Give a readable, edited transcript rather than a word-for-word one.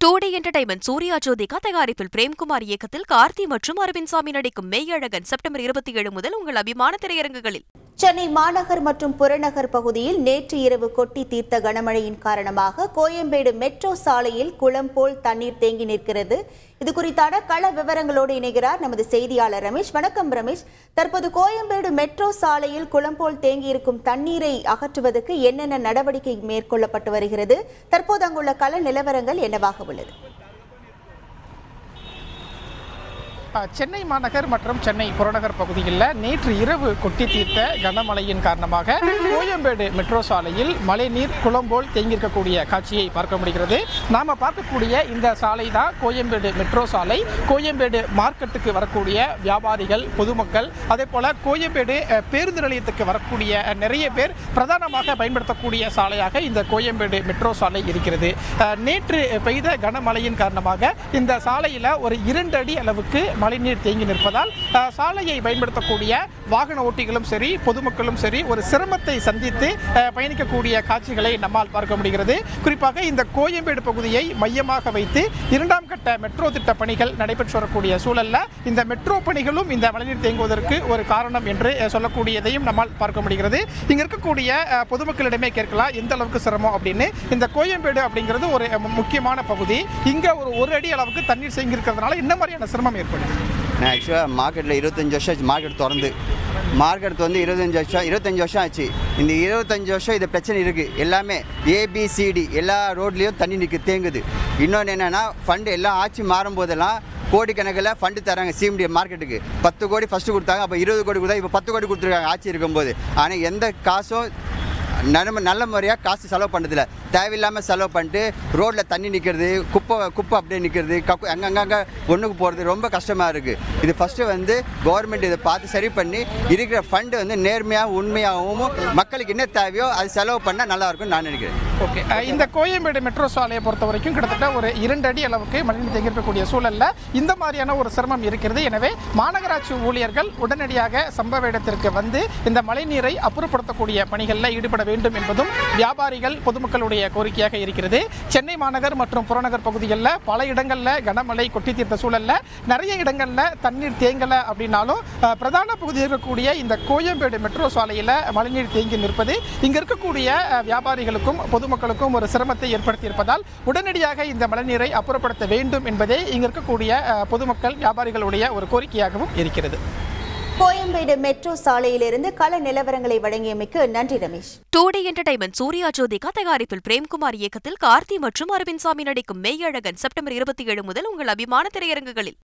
டூடி entertainment Surya Jyothika தயாரிப்பில் பிரேம்குமார் இயக்கத்தில் கார்த்தி மற்றும் அரவிந்த் சாமி நடிக்கும் மெய்யழகன் செப்டம்பர் 27 முதல் உங்கள் அபிமான திரையரங்குகளில். சென்னை மாநகர் மற்றும் புறநகர் பகுதியில் நேற்று இரவு கொட்டி தீர்த்த கனமழையின் காரணமாக கோயம்பேடு மெட்ரோ சாலையில் குளம் போல் தண்ணீர் தேங்கி நிற்கிறது. இதுகுறித்தான கள விவரங்களோடு இணைகிறார் நமது செய்தியாளர் ரமேஷ். வணக்கம் ரமேஷ். தற்போது கோயம்பேடு மெட்ரோ சாலையில் குளம் போல் தேங்கி இருக்கும் தண்ணீரை அகற்றுவதற்கு என்னென்ன நடவடிக்கை மேற்கொள்ளப்பட்டு வருகிறது? தற்போது அங்குள்ள கள நிலவரங்கள் என்னவாக உள்ளது? சென்னை மாநகர் மற்றும் சென்னை புறநகர் பகுதிகளில் நேற்று இரவு கொட்டி தீர்த்த கனமழையின் காரணமாக கோயம்பேடு மெட்ரோ சாலையில் மழைநீர் குளம் போல் தேங்கியிருக்கக்கூடிய காட்சியை பார்க்க முடிகிறது. நாம் பார்க்கக்கூடிய இந்த சாலை தான் கோயம்பேடு மெட்ரோ சாலை. கோயம்பேடு மார்க்கெட்டுக்கு வரக்கூடிய வியாபாரிகள், பொதுமக்கள், அதே போல் கோயம்பேடு பேருந்து நிலையத்துக்கு வரக்கூடிய நிறைய பேர் பிரதானமாக பயன்படுத்தக்கூடிய சாலையாக இந்த கோயம்பேடு மெட்ரோ சாலை இருக்கிறது. நேற்று பெய்த கனமழையின் காரணமாக இந்த சாலையில் ஒரு 2 அடி அளவுக்கு மழைநீர் தேங்கி நிற்பதால் சாலையை பயன்படுத்தக்கூடிய வாகன ஓட்டிகளும் சரி, பொதுமக்களும் சரி ஒரு சிரமத்தை சந்தித்து பயணிக்கக்கூடிய காட்சிகளை நம்மால் பார்க்க முடிகிறது. குறிப்பாக இந்த கோயம்பேடு பகுதியை மையமாக வைத்து 2ஆம் கட்ட மெட்ரோ திட்ட பணிகள் நடைபெற்று வரக்கூடிய சூழல்ல இந்த மெட்ரோ பணிகளும் இந்த மழைநீர் தேங்குவதற்கு ஒரு காரணம் என்று சொல்லக்கூடியதையும் நம்மால் பார்க்க முடிகிறது. இங்க இருக்கக்கூடிய பொதுமக்களிடமே கேட்கலாம் எந்த அளவுக்கு சிரமம் அப்படின்னு. இந்த கோயம்பேடு அப்படிங்கிறது ஒரு முக்கியமான பகுதி. இங்க ஒரு அடி அளவுக்கு தண்ணீர் தேங்கி இருக்கிறதுனால என்ன மாதிரியான சிரமம் ஏற்படுது? ஆக்சுவலாக மார்க்கெட்டில் 25 வருஷம் ஆச்சு. மார்க்கெட் திறந்து வந்து 25 வருஷம் ஆச்சு. இந்த 25 வருஷம் இது பிரச்சனை இருக்குது. எல்லாமே ஏபிசிடி எல்லா ரோட்லேயும் தண்ணி தேங்குது. இன்னொன்று என்னென்னா ஃபண்டு எல்லாம் ஆட்சி மாறும் போதெல்லாம் கோடிக்கணக்கில் ஃபண்டு தராங்க. சிஎம்டி மார்க்கெட்டுக்கு 10 கோடி ஃபஸ்ட்டு கொடுத்தாங்க, அப்போ 20 கோடி கொடுத்தா இப்போ 10 கோடி கொடுத்துருக்காங்க ஆட்சி இருக்கும்போது. ஆனால் எந்த காசும் நல்ல முறையாக காசு செலவு பண்ணுறதில்ல. தேவையில்லாமல் செலவு பண்ணிட்டு ரோட்டில் தண்ணி நிற்கிறது, குப்பை அப்படியே நிற்கிறது, அங்கங்கே ஒன்றுக்கு போகிறது ரொம்ப கஷ்டமாக இருக்குது. இது ஃபஸ்ட்டு கவர்மெண்ட் இதை பார்த்து சரி பண்ணி இருக்கிற ஃபண்டு நேர்மையாகவும் உண்மையாகவும் மக்களுக்கு என்ன தேவையோ அது செலவு பண்ணால் நல்லாயிருக்கும்னு நான் நினைக்கிறேன். ஓகே, இந்த கோயம்பேடு மெட்ரோ சாலையை பொறுத்த வரைக்கும் கிட்டத்தட்ட ஒரு 2 அடி அளவுக்கு மழைநீர் தேங்கியிருக்கக்கூடிய சூழலில் இந்த மாதிரியான ஒரு சிரமம் இருக்கிறது. எனவே மாநகராட்சி ஊழியர்கள் உடனடியாக சம்பவ இடத்திற்கு வந்து இந்த மழைநீரை அப்புறப்படுத்தக்கூடிய பணிகளில் ஈடுபட வேண்டும் என்பதும் வியாபாரிகள், பொதுமக்களுடைய கோரிக்கையாக இருக்கிறது. சென்னை மாநகர் மற்றும் புறநகர் பகுதிகளில் பல இடங்களில் கனமழை கொட்டி தீர்த்த சூழல்ல நிறைய இடங்களில் தண்ணீர் தேங்கலை அப்படின்னாலும் பிரதான பகுதியில் இருக்கக்கூடிய இந்த கோயம்பேடு மெட்ரோ சாலையில் மழைநீர் தேங்கி நிற்பது இங்க இருக்கக்கூடிய வியாபாரிகளுக்கும் பொதுமக்களுக்கும் ஒரு சிரமத்தை ஏற்படுத்தி இருப்பதால் உடனடியாக இந்த மழைநீரை அப்புறப்படுத்த வேண்டும் என்பதே இங்க இருக்கக்கூடிய பொதுமக்கள், வியாபாரிகளுடைய ஒரு கோரிக்கையாகவும் இருக்கிறது. கோயம்பேடு மெட்ரோ சாலையிலிருந்து கள நிலவரங்களை வழங்கியமைக்கு நன்றி ரமேஷ். டூடி என்டர்டைன்மெண்ட் சூர்யா ஜோதிகா தயாரிப்பில் பிரேம்குமார் இயக்கத்தில் கார்த்தி மற்றும் அரவிந்த் சாமி நடிக்கும் மெய்யழகன் செப்டம்பர் 27 முதல் உங்கள் அபிமான திரையரங்குகளில்.